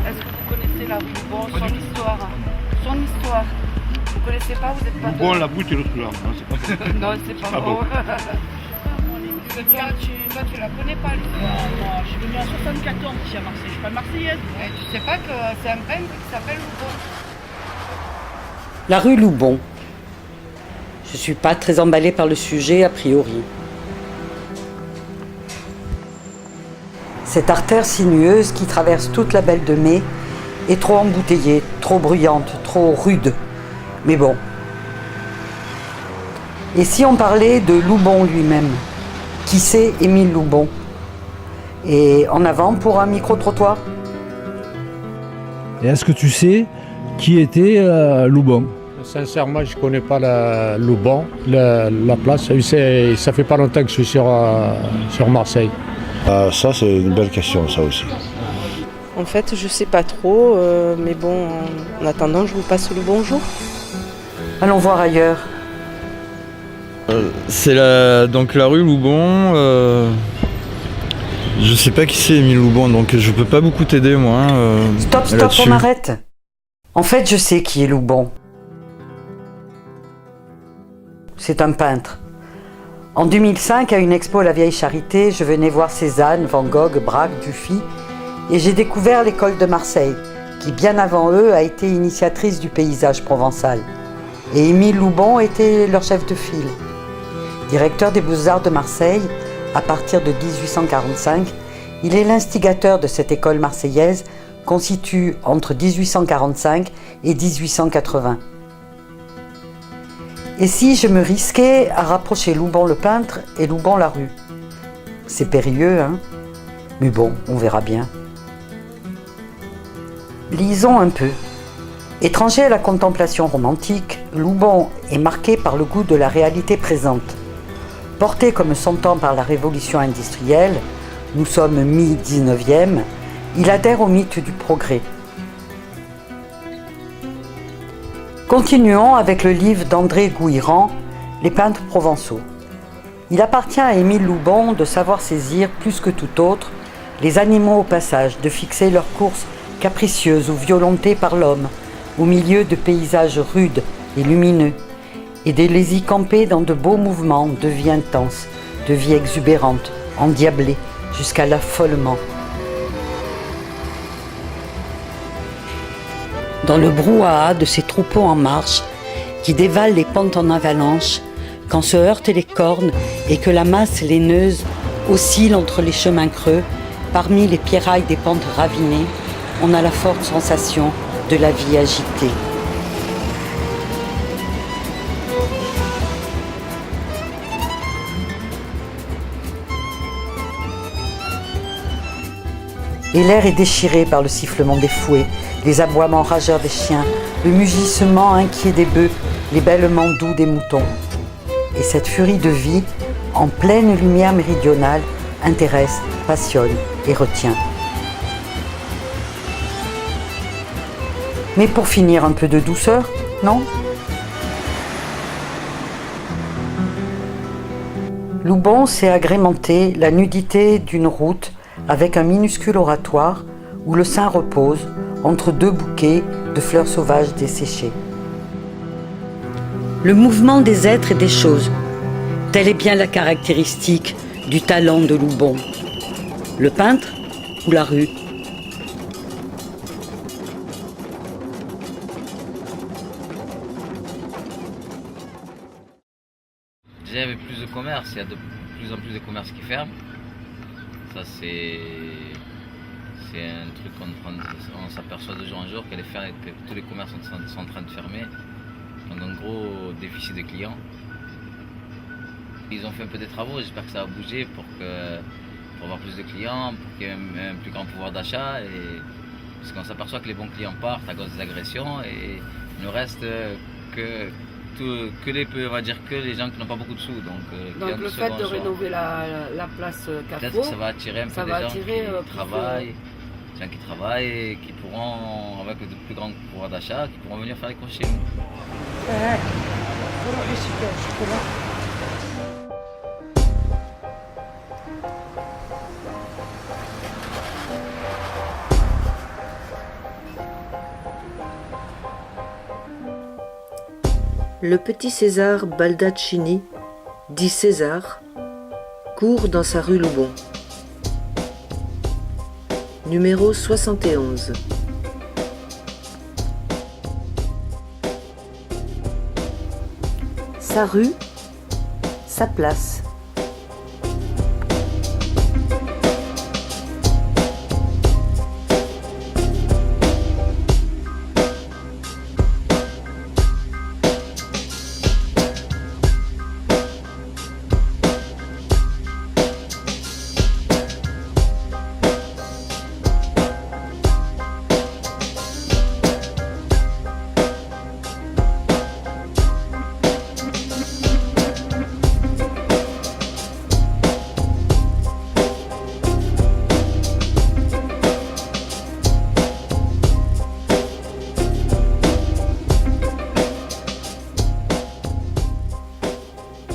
Est-ce que vous connaissez la rue Loubon, son histoire? Son histoire. Vous connaissez pas, vous n'êtes pas Bon, la boue, c'est l'autre là. Non, c'est pas ça. Non, c'est pas Ah bon. bon. Toi, tu la connais pas, l'histoire. Moi, je suis venue en 74 ici à Marseille, je suis pas marseillaise. Et tu sais pas que c'est un peintre qui s'appelle Loubon. La rue Loubon. Je suis pas très emballée par le sujet a priori. Cette artère sinueuse qui traverse toute la Belle de Mai est trop embouteillée, trop bruyante, trop rude. Mais bon. Et si on parlait de Loubon lui-même? Qui c'est Émile Loubon? Et en avant pour un micro-trottoir? Et est-ce que tu sais qui était Loubon? Sincèrement, je ne connais pas Loubon, la place. Ça fait pas longtemps que je suis sur Marseille. Ça, c'est une belle question, ça aussi. En fait, je sais pas trop, mais bon, en attendant, je vous passe le bonjour. Allons voir ailleurs. C'est donc la rue Loubon. Je sais pas qui c'est Émile Loubon, donc je peux pas beaucoup t'aider moi. Stop, là-dessus. on arrête. En fait, je sais qui est Loubon. C'est un peintre. En 2005, à une expo à la Vieille Charité, je venais voir Cézanne, Van Gogh, Braque, Dufy, et j'ai découvert l'école de Marseille, qui bien avant eux a été initiatrice du paysage provençal. Et Émile Loubon était leur chef de file. Directeur des Beaux-Arts de Marseille, à partir de 1845, il est l'instigateur de cette école marseillaise constituée entre 1845 et 1880. Et si je me risquais à rapprocher Loubon le peintre et Loubon la rue? C'est périlleux, hein? Mais bon, on verra bien. Lisons un peu. Étranger à la contemplation romantique, Loubon est marqué par le goût de la réalité présente. Porté comme son temps par la révolution industrielle, nous sommes mi-19e, il adhère au mythe du progrès. Continuons avec le livre d'André Gouiran, Les peintres provençaux. Il appartient à Émile Loubon de savoir saisir, plus que tout autre, les animaux au passage, de fixer leurs courses capricieuses ou violentées par l'homme, au milieu de paysages rudes et lumineux, et de les y camper dans de beaux mouvements de vie intense, de vie exubérante, endiablée, jusqu'à l'affolement. Dans le brouhaha de ces troupeaux en marche, qui dévalent les pentes en avalanche, quand se heurtent les cornes et que la masse laineuse oscille entre les chemins creux, parmi les pierrailles des pentes ravinées, on a la forte sensation de la vie agitée. Et l'air est déchiré par le sifflement des fouets, les aboiements rageurs des chiens, le mugissement inquiet des bœufs, les bêlements doux des moutons. Et cette furie de vie, en pleine lumière méridionale, intéresse, passionne et retient. Mais pour finir, un peu de douceur, non? Loubon s'est agrémenté la nudité d'une route avec un minuscule oratoire où le saint repose entre deux bouquets de fleurs sauvages desséchées. Le mouvement des êtres et des choses, telle est bien la caractéristique du talent de Loubon. Le peintre ou la rue? Déjà, il y avait plus de commerce, il y a de plus en plus de commerces qui ferment. Ça, c'est un truc on s'aperçoit de jour en jour que tous les commerces sont en train de fermer. Donc, un gros déficit de clients. Ils ont fait un peu des travaux, j'espère que ça va bouger pour avoir plus de clients, pour qu'il y ait un plus grand pouvoir d'achat. Parce qu'on s'aperçoit que les bons clients partent à cause des agressions et il ne reste que les gens qui n'ont pas beaucoup de sous. Donc le fait de rénover la place peut-être Carrefour, que ça va attirer un peu ça des va gens attirer, des gens qui travaillent et qui pourront, avec de plus grand pouvoir d'achat, qui pourront venir faire les courses chez nous. Le petit César Baldaccini, dit César, court dans sa rue Loubon. Numéro 71. Sa rue, sa place.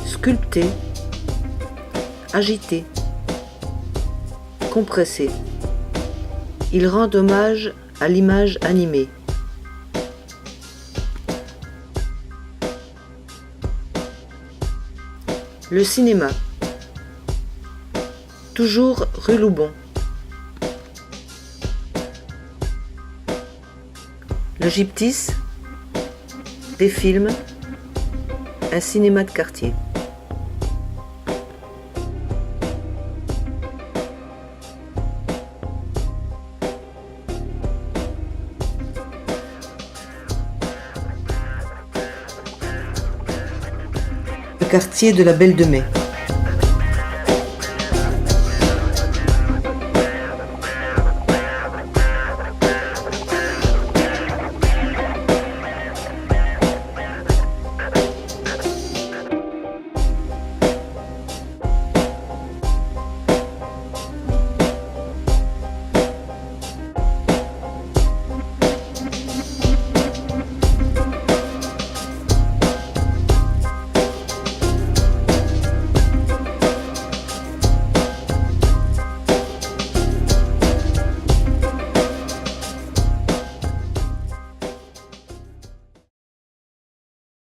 Sculpté, agité, compressé. Il rend hommage à l'image animée. Le cinéma. Toujours rue Loubon. Le gyptis. Des films. Un cinéma de quartier. Le quartier de la Belle de Mai.